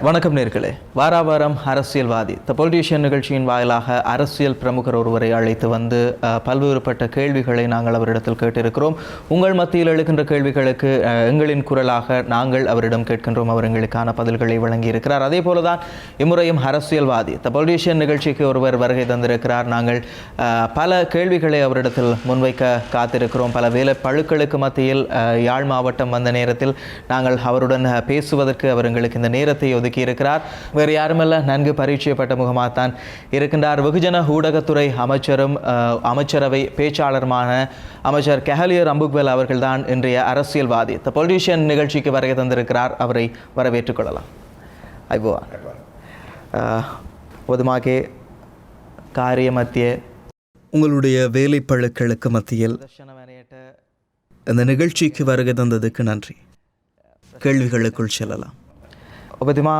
வணக்கம் நேர்களே. வாராவாரம் அரசியல்வாதி த பொலிட்டிஷியன் நிகழ்ச்சியின் வாயிலாக அரசியல் பிரமுகர் ஒருவரை அழைத்து வந்து பல்வேறுபட்ட கேள்விகளை நாங்கள் அவரிடத்தில் கேட்டிருக்கிறோம். உங்கள் மத்தியில் எழுகின்ற கேள்விகளுக்கு எங்களின் குரலாக நாங்கள் அவரிடம் கேட்கின்றோம். அவர் எங்களுக்கான பதில்களை வழங்கியிருக்கிறார். அதே போலதான் இம்முறையும் அரசியல்வாதி த பொலிட்டிஷியன் நிகழ்ச்சிக்கு ஒருவர் வருகை தந்திருக்கிறார். நாங்கள் பல கேள்விகளை அவரிடத்தில் முன்வைக்க காத்திருக்கிறோம். பல வேலை பழுக்களுக்கு மத்தியில் யாழ் மாவட்டம் வந்த நேரத்தில் நாங்கள் அவருடன் பேசுவதற்கு அவர் எங்களுக்கு இந்த நேரத்தை ஒதுக்கி இருக்கிறார். வேறு யாருமல்ல, நன்கு பரிச்சயப்பட்ட முகமாகத்தான் இருக்கின்றார். வெகுஜன ஊடகத்துறை அமைச்சரும் அமைச்சரவை பேச்சாளருமான அமைச்சர் கெஹலியர் அம்புக்வெல் அவர்கள்தான் இன்றைய அரசியல்வாதி த பொலிட்டிஷியன் நிகழ்ச்சிக்கு வருகை தந்திருக்கிறார். அவரை வரவேற்றுக் கொள்ளலாம். ஐபோவான் பொதுமாக காரிய மத்திய உங்களுடைய வேலைப்பழுக்களுக்கு மத்தியில் இந்த நிகழ்ச்சிக்கு வருகை தந்ததுக்கு நன்றி. கேள்விகளுக்குள் செல்லலாம். ஒபதிமா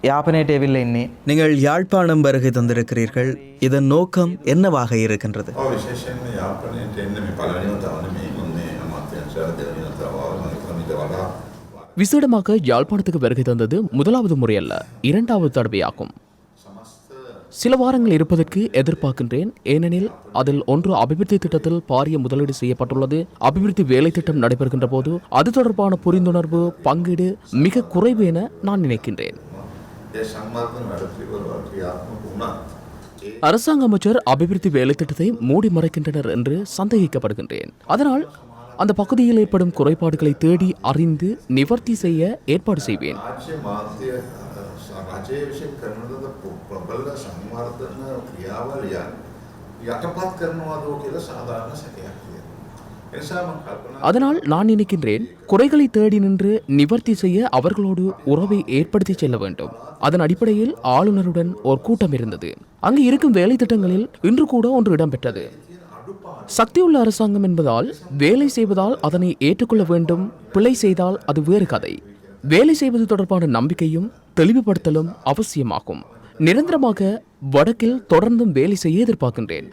யாப்பனேட்டேவில் இன்னி நீங்கள் யாழ்ப்பாணம் வருகை தந்திருக்கிறீர்கள். இதன் நோக்கம் என்னவாக இருக்கின்றது? விசேடமாக யாழ்ப்பாணத்துக்கு வருகை தந்தது முதலாவது முறையல்ல, இரண்டாவது தடவையாகும். சில வாரங்கள் இருப்பதற்கு எதிர்பார்க்கின்றேன். ஏனெனில் அதில் ஒன்று அபிவிருத்தி திட்டத்தில் பாரிய முதலீடு செய்யப்பட்டுள்ளது. அபிவிருத்தி வேலை திட்டம் நடைபெறுகின்ற போது அது தொடர்பான புரிந்துணர்வு பங்கீடு மிக குறைவு என நான் நினைக்கின்றேன். அரசாங்க அமைச்சர் அபிவிருத்தி வேலை திட்டத்தை மூடி மறைக்கின்றனர் என்று சந்தேகிக்கப்படுகின்றேன். அதனால் அந்த பகுதியில் ஏற்படும் குறைபாடுகளை தேடி அறிந்து நிவர்த்தி செய்ய ஏற்பாடு செய்வேன். அதனால் நான் நினைக்கின்றேன், குறைகளை தேடி நின்று நிவர்த்தி செய்ய அவர்களோடு உறவை ஏற்படுத்தி செல்ல வேண்டும். அதன் அடிப்படையில் ஆளுநருடன் ஒரு கூட்டம் இருந்தது. அங்கு இருக்கும் வேலை திட்டங்களில் இன்று கூட ஒன்று இடம்பெற்றது. சக்தியுள்ள அரசாங்கம் என்பதால் வேலை செய்வதால் அதனை ஏற்றுக்கொள்ள வேண்டும், பிழை செய்தால் அது வேறு கதை. வேலை செய்வது தொடர்பான நம்பிக்கையும் தெளிவுபடுத்தலும் அவசியமாகும். நிரந்தரமாக வடக்கில் தொடர்ந்தும் வேலை செய்ய எதிர்பார்க்கின்றேன்.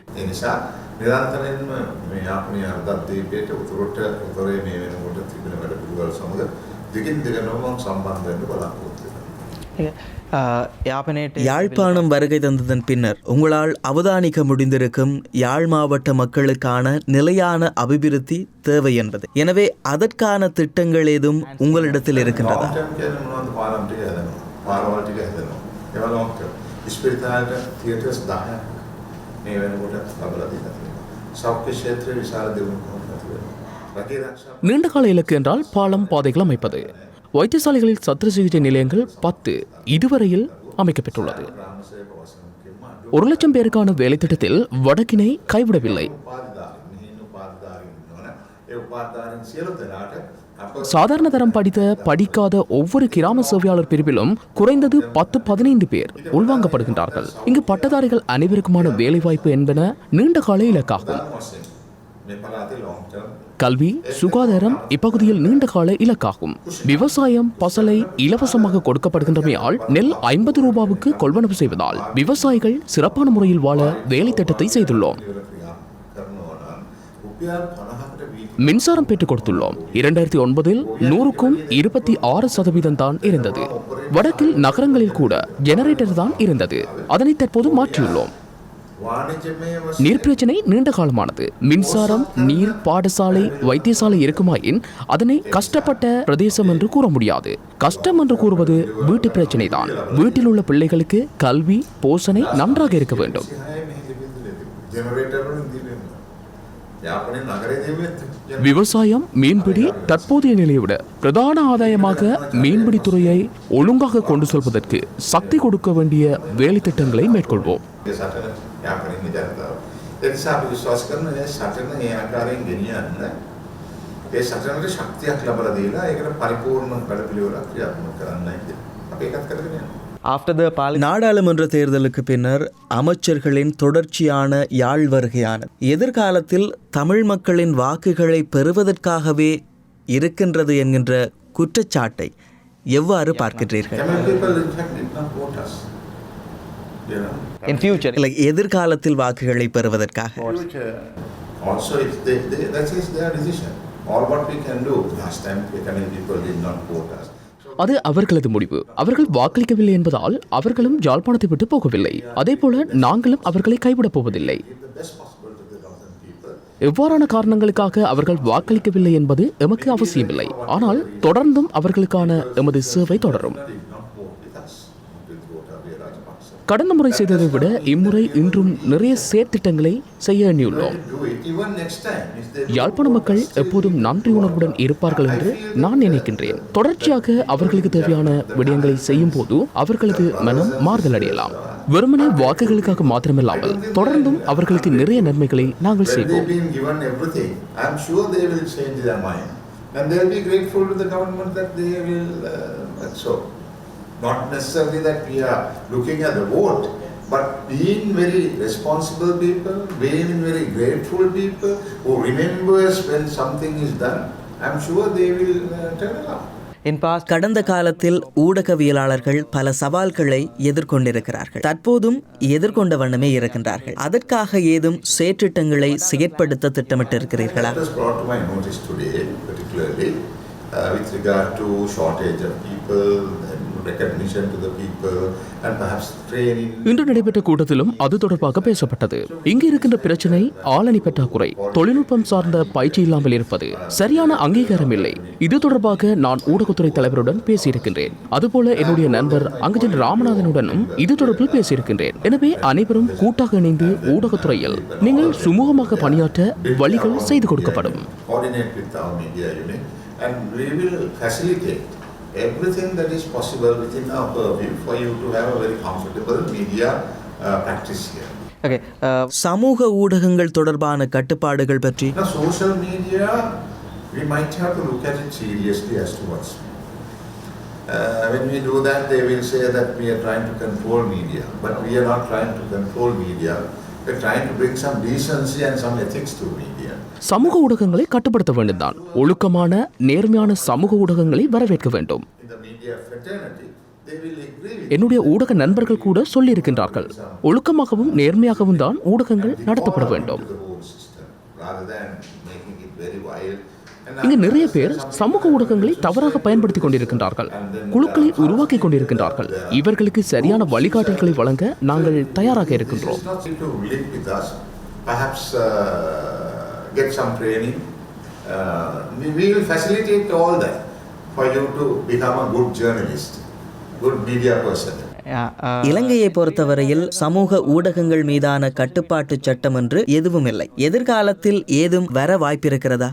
யாழ்ப்பாணம் வருகை தந்ததன் பின்னர் உங்களால் அவதானிக்க முடிந்திருக்கும் யாழ் மாவட்ட மக்களுக்கான நிலையான அபிவிருத்தி தேவை என்பது. எனவே அதற்கான திட்டங்கள் ஏதும் உங்களிடத்தில் இருக்கின்றதா? நீண்டகால இலக்கு என்றால் பாலம் பாதைகள் அமைப்பது. வைத்தியசாலைகளில் சத்திர சிகிச்சை நிலையங்கள் 10 இதுவரையில் அமைக்கப்பட்டுள்ளது. 1,00,000 பேருக்கான வேலை திட்டத்தில் வடக்கினை கைவிடவில்லை. சாதாரண தரம் படிக்காத ஒவ்வொரு கிராம சேவையாளர் பிரிவிலும் குறைந்தது 10-15 பேர் உள்வாங்கப்படுகின்றார்கள். இங்கு பட்டதாரிகள் அனைவருக்குமான வேலைவாய்ப்பு என்பன நீண்டகால இலக்காகும். கல்வி, சுகாதாரம் இப்பகுதியில் நீண்டகால இலக்காகும். விவசாயம், பசலை இலவசமாக கொடுக்கப்படுகின்றமையால் நெல் 50 ரூபாவுக்கு கொள்வனவு செய்வதால் விவசாயிகள் சிறப்பான முறையில் வாழ வேலை திட்டத்தை செய்துள்ளோம். மின்சாரம் பெற்றுக் கொடுத்துள்ளோம். 2009இல் 100க்கும் 26% தான் இருந்தது. வடக்கில் நகரங்களில் கூட ஜெனரேட்டர் தான் இருந்தது. அதனை தற்போது மாற்றியுள்ளோம். நீர் பிரச்சனை நீண்ட காலமானது. மின்சாரம், நீர், பாடசாலை, வைத்தியசாலை இருக்குமாயின் அதனை கஷ்டப்பட்ட பிரதேசம் என்று கூற முடியாது. கஷ்டம் என்று கூறுவது வீட்டு பிரச்சனை தான். வீட்டில் உள்ள பிள்ளைகளுக்கு கல்வி, போஷணை நன்றாக இருக்க வேண்டும். விவசாயம், மீன்பிடி தற்போதைய நிலையை விட பிரதான ஆதாயமாக மீன்பிடி துறையை ஒழுங்காக கொண்டு செல்வதற்கு சக்தி கொடுக்க வேண்டிய வேலை திட்டங்களை மேற்கொள்வோம். நாடாளுமன்ற தேர்தலுக்கு பின்னர் அமைச்சர்களின் தொடர்ச்சியான யாழ் வருகையானது எதிர்காலத்தில் தமிழ் மக்களின் வாக்குகளை பெறுவதற்காகவே இருக்கின்றது என்கின்ற குற்றச்சாட்டை எவ்வாறு பார்க்கின்றீர்கள்? எதிர்காலத்தில் வாக்குகளை பெறுவதற்காக அது அவர்களது முடிவு. அவர்கள் வாக்களிக்கவில்லை என்பதால் அவர்களும் யாழ்ப்பாணத்தை விட்டு போகவில்லை. அதேபோல நாங்களும் அவர்களை கைவிடப் போவதில்லை. எவ்வாறான காரணங்களுக்காக அவர்கள் வாக்களிக்கவில்லை என்பது எமக்கு அவசியமில்லை. ஆனால் தொடர்ந்தும் அவர்களுக்கான எமது சேவை தொடரும். கடந்த முறை செய்ததை விட இம்முறை இன்றும் நிறைய செயற்திட்டங்களை செய்ய எண்ணியுள்ளோம். யாழ்ப்பாண மக்கள் எப்போதும் நன்றி உணர்வுடன் இருப்பார்கள் என்று நான் நினைக்கின்றேன். தொடர்ச்சியாக அவர்களுக்கு தேவையான விடயங்களை செய்யும் போது அவர்களது மனம் மாறுதல் அடையலாம். வெறுமனே வாக்குகளுக்காக மாத்திரமில்லாமல் தொடர்ந்தும் அவர்களுக்கு நிறைய நன்மைகளை நாங்கள் செய்வோம். Not necessarily that we are looking at the vote, but being very responsible people, being very grateful people who remembers when something is done, I'm sure they will turn around. கடந்த காலத்தில் ஊடகவியலாளர்கள் பல சவால்களை எதிர்கொண்டிருக்கிறார்கள். தற்போதும் எதிர்கொண்ட வண்ணமே இருக்கின்றார்கள். அதற்காக ஏதும் செயற்றிட்டங்களை செயற்படுத்த திட்டமிட்டிருக்கிறீர்களா? With regard to shortage of people, recognition to the people, and perhaps training. இன்று நடைபெற்ற கூட்டத்திலும் அது தொடர்பாக பேசப்பட்டது. இங்கு இருக்கின்ற பிரச்சனை ஆளணி பற்றாக்குறை, தொழில்நுட்பம் சார்ந்த பயிற்சி இல்லாமல் இருப்பது, சரியான அங்கீகாரம் இல்லை. இது தொடர்பாக நான் ஊடகத்துறை தலைவருடன் பேசியிருக்கின்றேன். அதுபோல என்னுடைய நண்பர் அங்கஜன் ராமநாதனுடனும் இது தொடர்பில் பேசியிருக்கின்றேன். எனவே அனைவரும் கூட்டாக இணைந்து ஊடகத்துறையில் நீங்கள் சுமூகமாக பணியாற்ற வழிகள் செய்து கொடுக்கப்படும். And we will facilitate everything that is possible within our purview for you to have a very comfortable media practice here. Okay. சமூக ஊடகங்கள் தொடர்பான கட்டுப்பாடுகள் பற்றி Now, social media, we might have to look at it seriously as to what's. When we do that, they will say that we are trying to control media, but we are not trying to control media. We are trying to bring some decency and some ethics to media. சமூக ஊடகங்களை கட்டுப்படுத்த வேண்டும்தான். ஒழுக்கமான நேர்மையான சமூக ஊடகங்களை வரவேற்க வேண்டும். என்னுடைய ஊடக நண்பர்கள் கூட சொல்லியிருக்கின்றார்கள், ஒழுக்கமாகவும் நேர்மையாகவும் தான் ஊடகங்கள் நடத்தப்பட வேண்டும். இங்கு நிறைய பேர் சமூக ஊடகங்களை தவறாக பயன்படுத்திக் கொண்டிருக்கின்றார்கள், குழுக்களை உருவாக்கி கொண்டிருக்கின்றார்கள். இவர்களுக்கு சரியான வழிகாட்டல்களை வழங்க நாங்கள் தயாராக இருக்கின்றோம். Get some training. We will facilitate all that for you to become a good journalist, good media person. இலங்கையை பொறுத்தவரையில் சமூக ஊடகங்கள் மீதான கட்டுப்பாட்டு சட்டம் என்று எதுவும் இல்லை. எதிர்காலத்தில் ஏதும் வர வாய்ப்பிருக்கிறதா?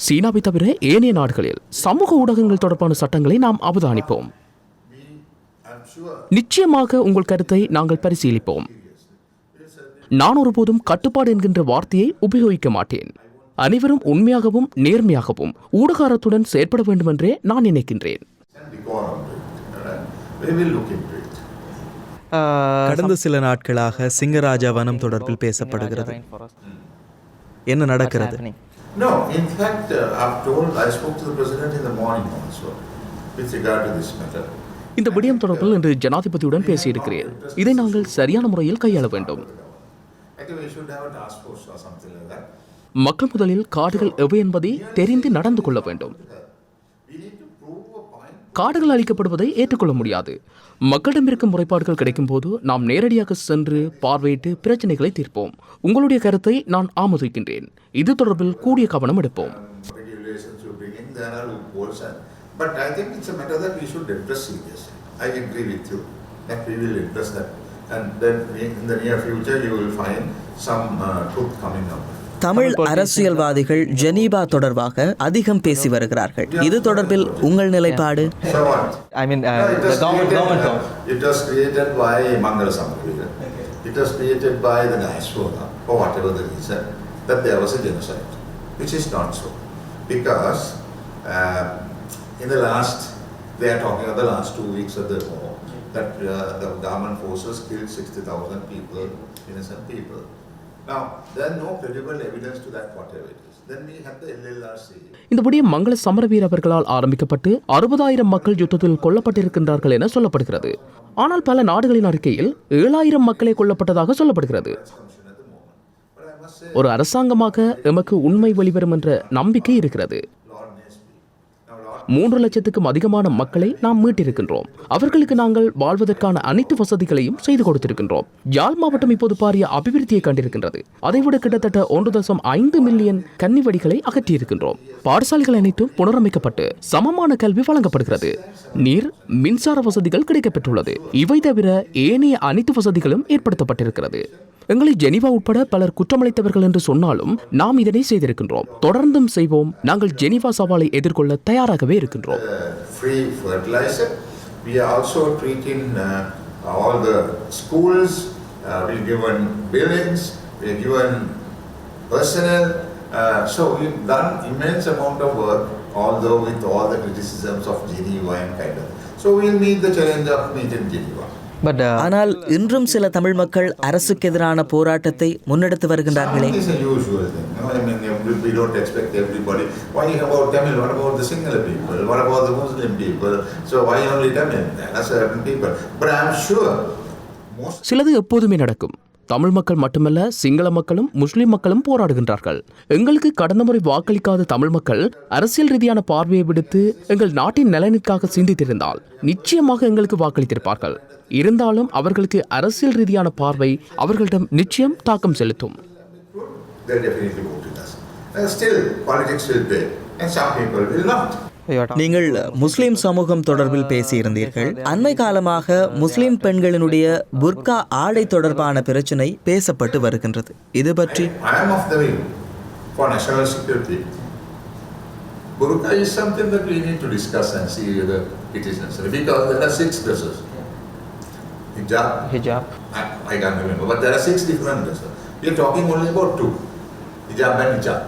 சீனாவை தவிர ஏனைய நாடுகளில் சமூக ஊடகங்கள் தொடர்பான சட்டங்களை நாம் அவதானிப்போம். நிச்சயமாக உங்கள் கருத்தை நாங்கள் பரிசீலிப்போம். நான் ஒருபோதும் கட்டுப்பாடு என்கின்ற வார்த்தையை உபயோகிக்க மாட்டேன். அனைவரும் உண்மையாகவும் நேர்மையாகவும் ஊடகத்துடன் செயற்பட வேண்டும் என்றே நான் நினைக்கின்றேன். கடந்த சில நாட்களாக சிங்கராஜா வனம் தொடர்பில் பேசப்படுகிறது. என்ன நடக்கிறது? No, in fact, I spoke to the president in the morning also with regard to this matter. இந்த விடயம் தொடர்பில் இன்று ஜனாதிபதியுடன் பேசியிருக்கிறேன். இதை நாங்கள் சரியான முறையில் கையாள வேண்டும். மக்கள் முதலில் காடுகள் எவை என்பதை தெரிந்து நடந்து கொள்ள வேண்டும். காடுகள் அளிக்கப்படுவதை ஏற்றுக்கொள்ள முடியாது. மக்களிடம் இருக்கும் முறைப்பாடுகள் கிடைக்கும் போது நாம் நேரடியாக சென்று பார்வையிட்டு பிரச்சனைகளை தீர்ப்போம். உங்களுடைய கருத்தை நான் ஆமோதிக்கின்றேன். இது தொடர்பில் கூடிய கவனம் எடுப்போம். And then in the near future you will find some truth coming up. Tamil அரசியல்வாதிகள் ஜெனீவா தொடர்பாக அதிகம் பேசி வருகிறார்கள். இது தொடர்பில் உங்கள் நிலைப்பாடு? I mean, the government. It was created by Mangala Samagriga. It was created by the diaspora, for whatever the reason, that there was a genocide, which is not so. Because in the last, they are talking of the last 2 weeks of the war, that the government forces killed 60,000 people, innocent people. Now, there is no credible evidence to that, whatever it is. Then we have the LLRC. இந்த விடயம் மங்கள சமரவீர அவர்களால் ஆரம்பிக்கப்பட்டு 60,000 மக்கள் யுத்தத்தில் கொல்லப்பட்டிருக்கின்றார்கள் என சொல்லப்படுகிறது. ஆனால் பல நாடுகளின் அறிக்கையில் 7,000 மக்களே கொல்லப்பட்டதாக சொல்லப்படுகிறது. ஒரு அரசாங்கமாக எமக்கு உண்மை வெளிவரும் என்ற நம்பிக்கை இருக்கிறது. 3 லட்சத்துக்கும் அதிகமான மக்களை நாம் மீட்டிருக்கின்றோம். அவர்களுக்கு நாங்கள் வாழ்வதற்கான அனைத்து வசதிகளையும் செய்து கொடுத்திருக்கின்றோம். யாழ் மாவட்டம் இப்போது பாரிய அபிவிருத்தியை கண்டிருக்கின்றது. அதைவிட கிட்டத்தட்ட 1.5 மில்லியன் கன்னிவடிகளை அகற்றியிருக்கின்றோம். பாடசாலைகள் அனைத்தும் புனரமைக்கப்பட்டு சமமான கல்வி வழங்கப்படுகிறது. நீர், மின்சார வசதிகள் கிடைக்கப்பெற்றுள்ளது. இவை தவிர ஏனைய அனைத்து வசதிகளும் ஏற்படுத்தப்பட்டிருக்கிறது. எங்களை ஜெனீவா உட்பட பலர் குற்றமளித்தவர்கள் என்று சொன்னாலும் நாம் இதனை செய்திருக்கின்றோம். தொடர்ந்தும் செய்வோம். நாங்கள் ஜெனீவா சவாலை எதிர்கொள்ள தயாராகவே இருக்கின்றோம். Free fertilizer. We are also treating all the schools. We've given buildings. We've given personnel. So we've done immense amount of work, although with all the criticisms of Geneva and kind of. So we'll meet the challenge of meeting Geneva. ஆனால் இன்றும் சில தமிழ் மக்கள் அரசுக்கு எதிரான போராட்டத்தை முன்னெடுத்து வருகின்றார்களே. It's a usual thing. No? I mean, we don't expect everybody. Why about Tamil? What about the Sinhala people? What about the Muslim people? So why only Tamil? There are certain people. But I'm sure most. சிலது எப்போதுமே நடக்கும். தமிழ் மக்கள் மட்டுமல்ல, சிங்கள மக்களும் முஸ்லிம் மக்களும் போராடுகின்றார்கள். எங்களுக்கு கடந்த முறை வாக்களிக்காத தமிழ் மக்கள் அரசியல் ரீதியான பார்வையை விடுத்து எங்கள் நாட்டின் நலனுக்காக சிந்தித்திருந்தால் நிச்சயமாக எங்களுக்கு வாக்களித்திருப்பார்கள். இருந்தாலும் அவர்களுக்கு அரசியல் ரீதியான பார்வை அவர்களிடம் நிச்சயம் தாக்கம் செலுத்தும். They definitely voted us. Still, politics will play, and some people will not. நீங்கள் முஸ்லிம் சமூகம் தொடர்பில் பேசியிருந்தீர்கள். அண்மை காலமாக முஸ்லிம் பெண்களினுடைய புர்கா ஆடை தொடர்பான பிரச்சனை பேசப்பட்டு வருகின்றது. இது பற்றி I am of the view for national security. Burqa is something that we need to discuss and see whether it is necessary, because there are 6 dresses. Hijab. I can't remember, but there are 6 different dresses. We are talking only about 2. Hijab and hijab.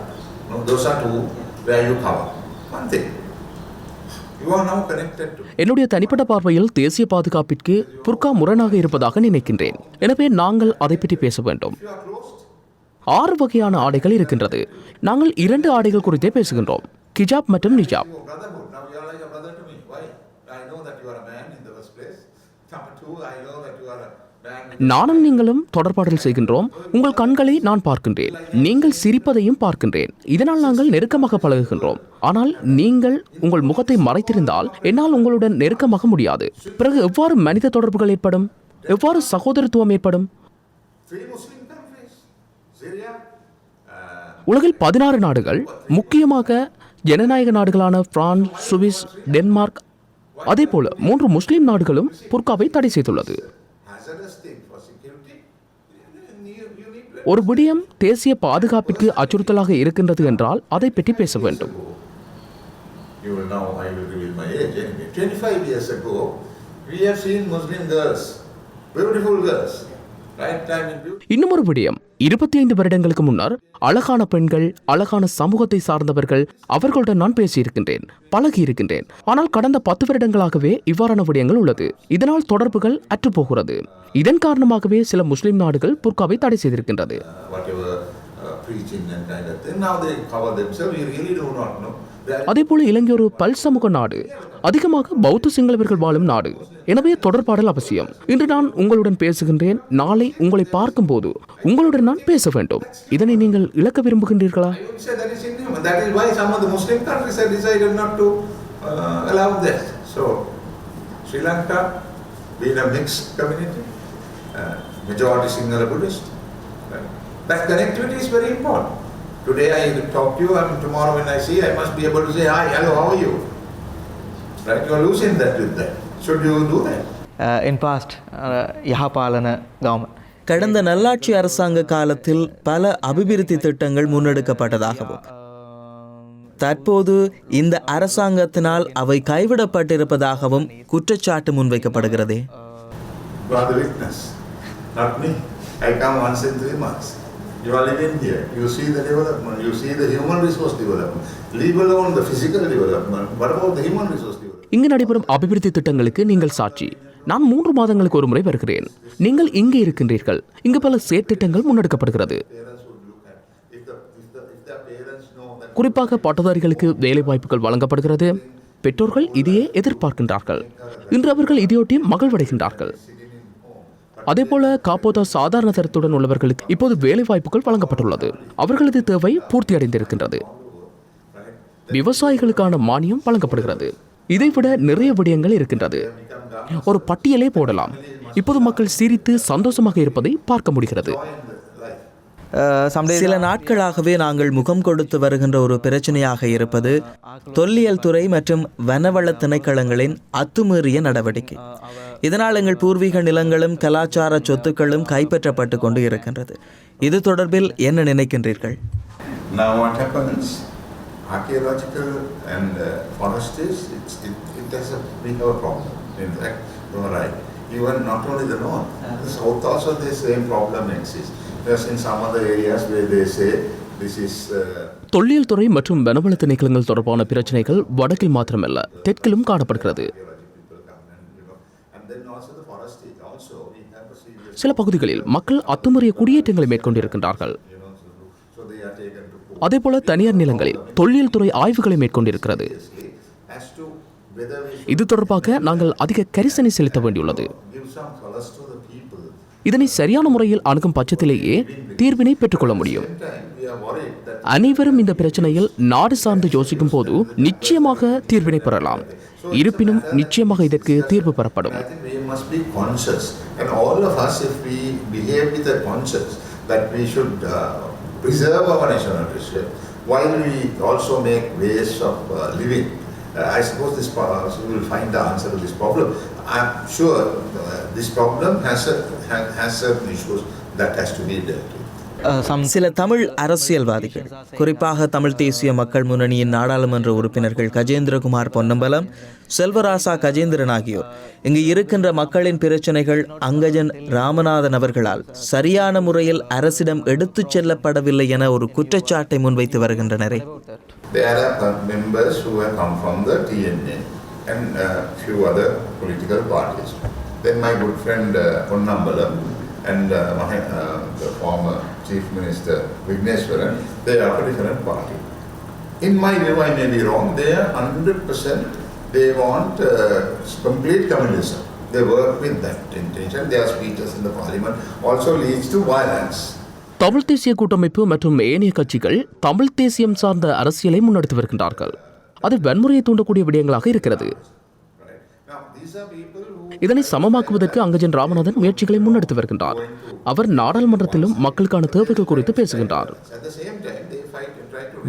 No, those are 2 where you cover. One thing. You are now connected to. என்னுடைய தனிப்பட்ட பார்வையில் தேசிய பாதுகாப்பிற்கு புர்கா முரணாக இருப்பதாக நினைக்கின்றேன். எனவே நாங்கள் அதை பற்றி பேச வேண்டும். 6 வகையான ஆடைகள் இருக்கின்றது. நாங்கள் 2 ஆடைகள் குறித்தே பேசுகின்றோம், கிஜாப் மற்றும் நிஜாப். நானும் நீங்களும் தொடர்பாடல் செய்கின்றோம். உங்கள் கண்களை நான் பார்க்கின்றேன், நீங்கள் சிரிப்பதையும் பார்க்கின்றேன். இதனால் நாங்கள் நெருக்கமாக பழகுகின்றோம். ஆனால் நீங்கள் உங்கள் முகத்தை மறைத்திருந்தால் என்னால் உங்களுடன் நெருக்கமாக முடியாது. பிறகு எவ்வாறு மனித தொடர்புகள் ஏற்படும்? எவ்வாறு சகோதரத்துவம் ஏற்படும்? உலகில் 16 நாடுகள், முக்கியமாக ஜனநாயக நாடுகளான பிரான்ஸ், சுவிஸ், டென்மார்க், அதேபோல 3 முஸ்லிம் நாடுகளும் புர்காவை தடை செய்துள்ளது. ஒரு விடயம் தேசிய பாதுகாப்பிற்கு அச்சுறுத்தலாக இருக்கின்றது என்றால் அதை பற்றி பேச வேண்டும். You will now, I will reveal my age anyway. 25 years ago, we have seen Muslim girls, beautiful girls. இன்னும் ஒரு விடயம், 25 வருடங்களுக்கு முன்னர் அழகான பெண்கள், அழகான சமூகத்தை சார்ந்தவர்கள், அவர்களுடன் நான் பேசியிருக்கின்றேன், பழகி இருக்கின்றேன். ஆனால் கடந்த 10 வருடங்களாகவே இவ்வாறான விடயங்கள் உள்ளது. இதனால் தொடர்புகள் அற்றுப்போகிறது. இதன் காரணமாகவே சில முஸ்லிம் நாடுகள் புர்காவை தடை செய்திருக்கின்றது. அதேபோல இலங்கை ஒரு பல் சமூக நாடு, அதிகமாக பௌத்த சிங்களவர்கள் வாழும் நாடு. எனவே தொடர்பாடல் அவசியம். இன்று நான் உங்களுடன் பேசுகின்றேன், நாளை உங்களை பார்க்கும் போது உங்களுடன் நான் பேச வேண்டும். இதனை நீங்கள் இழக்க விரும்புகின்றீர்களா? Majority Sinhala Buddhist. That connectivity is very important. Today I talk to you, and tomorrow when I see, I must be able to say, hi, hello, how are you? Right? You are losing that with that. Should you do that? In past, Yahapalana government. கடந்த நல்லாட்சி அரசாங்க காலத்தில் பல அபிவிருத்தி திட்டங்கள் முன்னெடுக்கப்பட்டதாகவும் தற்போது இந்த அரசாங்கத்தினால் அவை கைவிடப்பட்டிருப்பதாகவும் குற்றச்சாட்டு முன்வைக்கப்படுகிறதே. You are the witness, not me. I come once in 3 months. You are living here. You see the development. You see the human resource development. Leave alone the physical development. What about the human resource development? இங்கு நடைபெறும் அபிவிருத்தி திட்டங்களுக்கு நீங்கள் சாட்சி. நான் 3 மாதங்களுக்கு ஒரு முறை வருகிறேன். நீங்கள் இங்கே இருக்கின்றீர்கள். இங்கு பல செயற்திட்டங்கள் முன்னெடுக்கப்படுகிறது. குறிப்பாக பட்டதாரிகளுக்கு வேலை வாய்ப்புகள் வழங்கப்படுகிறது. பெற்றோர்கள் இதையே எதிர்பார்க்கின்றார்கள். இன்று அவர்கள் இதையொட்டி மகிழ்வடைகின்றார்கள். அதேபோல காப்போதா சாதாரண தரத்துடன் உள்ளவர்களுக்கு இப்போது வேலை வாய்ப்புகள் வழங்கப்பட்டுள்ளது. அவர்களது தேவை பூர்த்தி அடைந்திருக்கின்றது. விவசாயிகளுக்கான மானியம் வழங்கப்படுகிறது. இதைவிட நிறைய விடயங்கள் இருக்கின்றது. ஒரு பட்டியலே போடலாம். இப்போது மக்கள் சிரித்து சந்தோஷமாக இருப்பதை பார்க்க முடிகிறது. சில நாட்களாகவே நாங்கள் முகம் கொடுத்து வருகின்ற ஒரு பிரச்சனையாக இருப்பது தொல்லியல் துறை மற்றும் வனவள திணைக்களங்களின் அத்துமீறிய நடவடிக்கை. இதனால் எங்கள் பூர்வீக நிலங்களும் கலாச்சார சொத்துக்களும் கைப்பற்றப்பட்டு கொண்டு இருக்கின்றது. இது தொடர்பில் என்ன நினைக்கின்றீர்கள்? Now what happens? Archaeological and forestries, it has a big problem. In fact, you are right. Even not only the north, the south also the same problem exists. There's in some other areas where they say this is. தொல்லியல் துறை மற்றும் வனவள திணைக்களங்கள் தொடர்பான பிரச்சனைகள் வடக்கில் மாத்திரமல்ல, தெற்கிலும் காணப்படுகிறது. சில பகுதிகளில் மக்கள் அத்துமீறிய குடியேற்றங்களை மேற்கொண்டிருக்கின்றார்கள். அதேபோல தனியார் நிலங்களில் தொல்லியல் துறை ஆய்வுகளை மேற்கொண்டிருக்கிறது. இது தொடர்பாக நாங்கள் அதிக கரிசனை செலுத்த வேண்டியுள்ளது. இதனை சரியான முறையில் அணுகும் பட்சத்திலேயே தீர்வினை பெற்றுக்கொள்ள முடியும். அனைவரும் இந்த பிரச்சனையில் நாடு சார்ந்து யோசிக்கும் போது நிச்சயமாக தீர்வினை பெறலாம். இருப்பினும் நிச்சயமாக இதற்கு தீர்வு பெறப்படும். Preserve our national treasure while we also make ways of living. I suppose we will find the answer to this problem. I'm sure this problem has certain issues that has to be dealt with. சில தமிழ் அரசியல்வாதிகள், குறிப்பாக தமிழ் தேசிய மக்கள் முன்னணியின் நாடாளுமன்ற உறுப்பினர்கள் கஜேந்திரகுமார் பொன்னம்பலம், செல்வராசா கஜேந்திரன் ஆகியோர் இங்கு இருக்கின்ற மக்களின் பிரச்சனைகள் அங்கஜன் ராமநாதன் அவர்களால் சரியான முறையில் அரசிடம் எடுத்துச் செல்லப்படவில்லை என ஒரு குற்றச்சாட்டை முன்வைத்து வருகின்றனரே. There are members who have come from the TNA and few other political parties. Then my good friend Ponnambalam and the former Chief Minister Vigneswaran, they are a different party. In my view, I may be wrong, they are 100%, they want complete communism. They work with that intention. Their speeches in the parliament also leads to violence. Tamil தேசிய கூட்டமைப்பு மற்றும் ஏனைய கட்சிகள் தமிழ் தேசியம் சார்ந்த அரசியலை முன்னெடுத்து வருகின்றார்கள். அது வன்முறையை தூண்டக்கூடிய விடயங்களாக இருக்கிறது. இதனை சமமாக்குவதற்கு அங்கஜன் ராமநாதன் முயற்சிகளை முன்னெடுத்து வருகின்றார். அவர் நாடாளுமன்றத்திலும் மக்களுக்கான தேவைகள் குறித்து பேசுகின்றார்.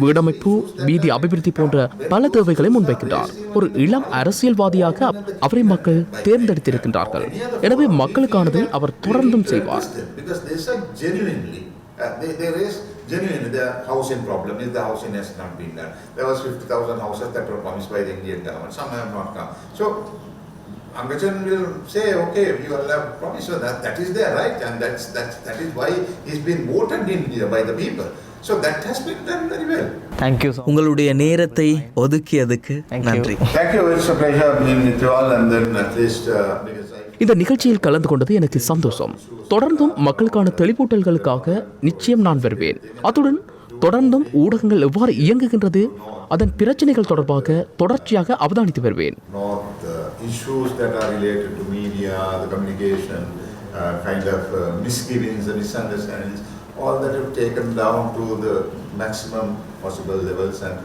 வீடமைப்பு, வீதி அபிவிருத்தி போன்ற பல தேவைகளை முன்வைக்கின்றார். ஒரு இளம் அரசியல்வாதியாக அவரை மக்கள் தேர்ந்தெடுத்திருக்கின்றார்கள். எனவே மக்களுக்கானதை அவர் தொடர்ந்தும் செய்வார். There is genuinely the housing problem. Is the housing has not been done. There was 50,000 houses that were promised by the Indian government. Some have not come. So Angajan will say, okay, you all have promised, so that is there, right? And that is why he's been voted in here by the people. So that has been done very well. Thank you. உங்களுடைய நேரத்தை ஒதுக்கியதுக்கு நன்றி. Thank you. It's a pleasure being with you all, and then at least இந்த நிகழ்ச்சியில் கலந்து கொண்டது எனக்கு சந்தோஷம். தொடர்ந்தும் மக்களுக்கான தெளிவூட்டல்களுக்காக நிச்சயம் நான் வருவேன். அத்துடன் தொடர்ந்தும் ஊடகங்கள் எவ்வாறு இயங்குகின்றது, அதன் பிரச்சனைகள் தொடர்பாக தொடர்ச்சியாக அவதானித்து வருவேன். Issues that are related to media, the communication, kind of misgivings and misunderstandings, all that have taken down to the maximum possible levels and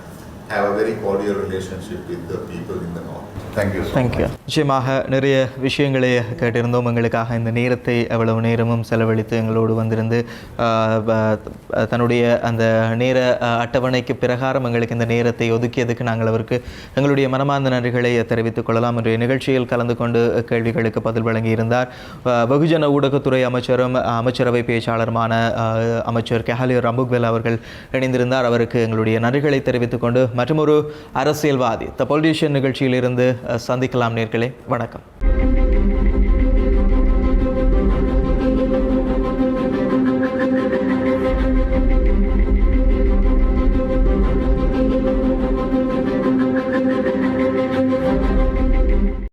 have a very cordial relationship with the people in the north. Thank you so much. நிச்சயமாக நிறைய விஷயங்களை கேட்டிருந்தோம். எங்களுக்காக இந்த நேரத்தை எவ்வளவு நேரமும் செலவழித்து எங்களோடு வந்திருந்து தன்னுடைய அந்த நேர அட்டவணைக்கு பிரகாரம் எங்களுக்கு இந்த நேரத்தை ஒதுக்கியதுக்கு நாங்கள் அவருக்கு எங்களுடைய மனமார்ந்த நன்றிகளை தெரிவித்துக் கொள்ளலாம். இன்றைய நிகழ்ச்சியில் கலந்து கொண்டு கேள்விகளுக்கு பதில் வழங்கியிருந்தார் வெகுஜன ஊடகத்துறை அமைச்சரும் அமைச்சரவை பேச்சாளருமான அமைச்சர் கஹாலி ரம்புக்வெல் அவர்கள் இணைந்திருந்தார். அவருக்கு எங்களுடைய நன்றிகளை தெரிவித்துக் கொண்டு மற்றொரு அரசியல்வாதி த பொலிட்டிஷியன் நிகழ்ச்சியிலிருந்து சந்திக்கலாம் நேர்களே. வணக்கம்.